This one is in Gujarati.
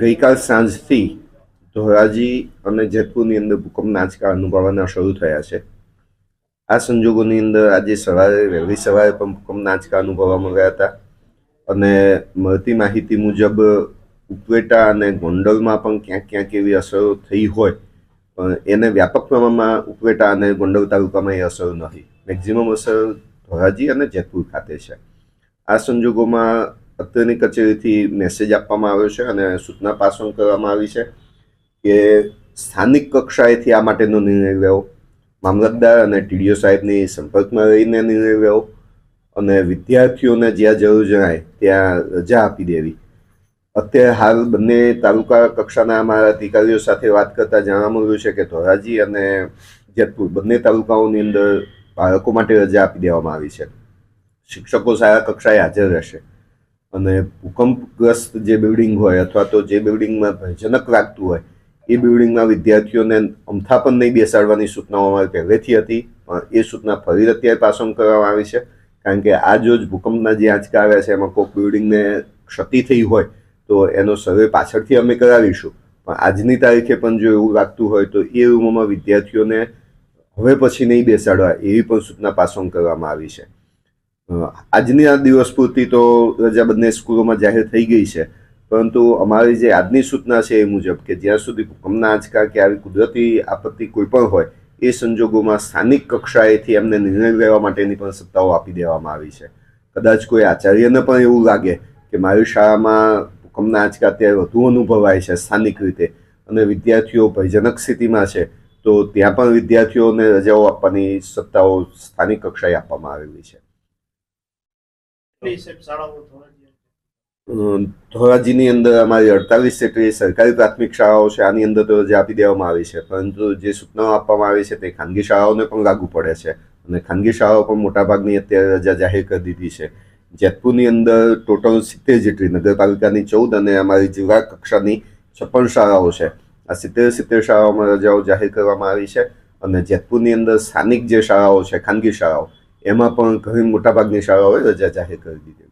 ગઈકાલ સાંજથી ધોરાજી અને જેતપુરની અંદર ભૂકંપના આંચકા અનુભવવાના શરૂ થયા છે. આ સંજોગોની અંદર આજે વહેલી સવારે પણ ભૂકંપના આંચકા અનુભવવામાં ગયા હતા અને મળતી માહિતી મુજબ ઉપલેટા અને ગોંડલમાં પણ ક્યાંક ક્યાંક એવી અસરો થઈ હોય, પણ એને વ્યાપક પ્રમાણમાં ઉપલેટા અને ગોંડલ તાલુકામાં એ અસર નથી. મેક્ઝિમમ અસર ધોરાજી અને જેતપુર ખાતે છે. આ સંજોગોમાં અત્યારની કચેરીથી મેસેજ આપવામાં આવ્યો છે અને સૂચના પાસ ઓન કરવામાં આવી છે કે સ્થાનિક કક્ષાએથી આ માટેનો નિર્ણય લેવો, મામલતદાર અને ટીડીઓ સાહેબની સંપર્કમાં રહીને નિર્ણય લેવો અને વિદ્યાર્થીઓને જ્યાં જરૂર જણાય ત્યાં રજા આપી દેવી. અત્યારે હાલ બંને તાલુકા કક્ષાના અમારા અધિકારીઓ સાથે વાત કરતા જાણવા મળ્યું છે કે ધોરાજી અને જેતપુર બંને તાલુકાઓની અંદર બાળકો માટે રજા આપી દેવામાં આવી છે. શિક્ષકો શાળા કક્ષાએ હાજર રહેશે અને ભૂકંપગ્રસ્ત જે બિલ્ડિંગ હોય અથવા તો જે બિલ્ડિંગમાં ભયજનક લાગતું હોય એ બિલ્ડિંગમાં વિદ્યાર્થીઓને અમથા પણ નહીં બેસાડવાની સૂચનાઓ અમારી પહેલેથી હતી, પણ એ સૂચના ફરી અત્યારે પાસ ઓન કરવામાં આવી છે. કારણ કે આ જો ભૂકંપના જે આંચકા આવ્યા છે એમાં કોઈક બિલ્ડિંગને ક્ષતિ થઈ હોય તો એનો સર્વે પાછળથી અમે કરાવીશું, પણ આજની તારીખે પણ જો એવું લાગતું હોય તો એ રૂમોમાં વિદ્યાર્થીઓને હવે પછી નહીં બેસાડવા એવી પણ સૂચના પાસ ઓન કરવામાં આવી છે. આજની આ દિવસ પૂરતી તો રજા બંને સ્કૂલોમાં જાહેર થઈ ગઈ છે, પરંતુ અમારી જે આજની સૂચના છે એ મુજબ કે જ્યાં સુધી ભૂકંપના આંચકા કે આવી કુદરતી આપત્તિ કોઈ પણ હોય એ સંજોગોમાં સ્થાનિક કક્ષાએથી એમને નિર્ણય લેવા માટેની પણ સત્તાઓ આપી દેવામાં આવી છે. કદાચ કોઈ આચાર્યને પણ એવું લાગે કે મારી શાળામાં ભૂકંપના આંચકા અત્યારે વધુ અનુભવાય છે સ્થાનિક રીતે અને વિદ્યાર્થીઓ ભયજનક સ્થિતિમાં છે, તો ત્યાં પણ વિદ્યાર્થીઓને રજાઓ આપવાની સત્તાઓ સ્થાનિક કક્ષાએ આપવામાં આવેલી છે. ધોરાજીની અંદર અમારી 48 જેટલી સરકારી પ્રાથમિક શાળાઓ છે, આની અંદર તો રજા આપી દેવામાં આવી છે, પરંતુ જે સૂચનાઓ આપવામાં આવી છે તે ખાનગી શાળાઓને પણ લાગુ પડે છે અને ખાનગી શાળાઓ પણ મોટાભાગની અત્યારે રજા જાહેર કરી દીધી છે. જેતપુરની અંદર ટોટલ 70 જેટલી નગરપાલિકાની 14 અને અમારી જિલ્લા કક્ષાની 56 શાળાઓ છે. આ 70 શાળાઓમાં રજાઓ જાહેર કરવામાં આવી છે અને જેતપુરની અંદર સ્થાનિક જે શાળાઓ છે ખાનગી શાળાઓ એમાં પણ ઘણી મોટાભાગની શાળાઓએ રજા જાહેર કરી દીધી.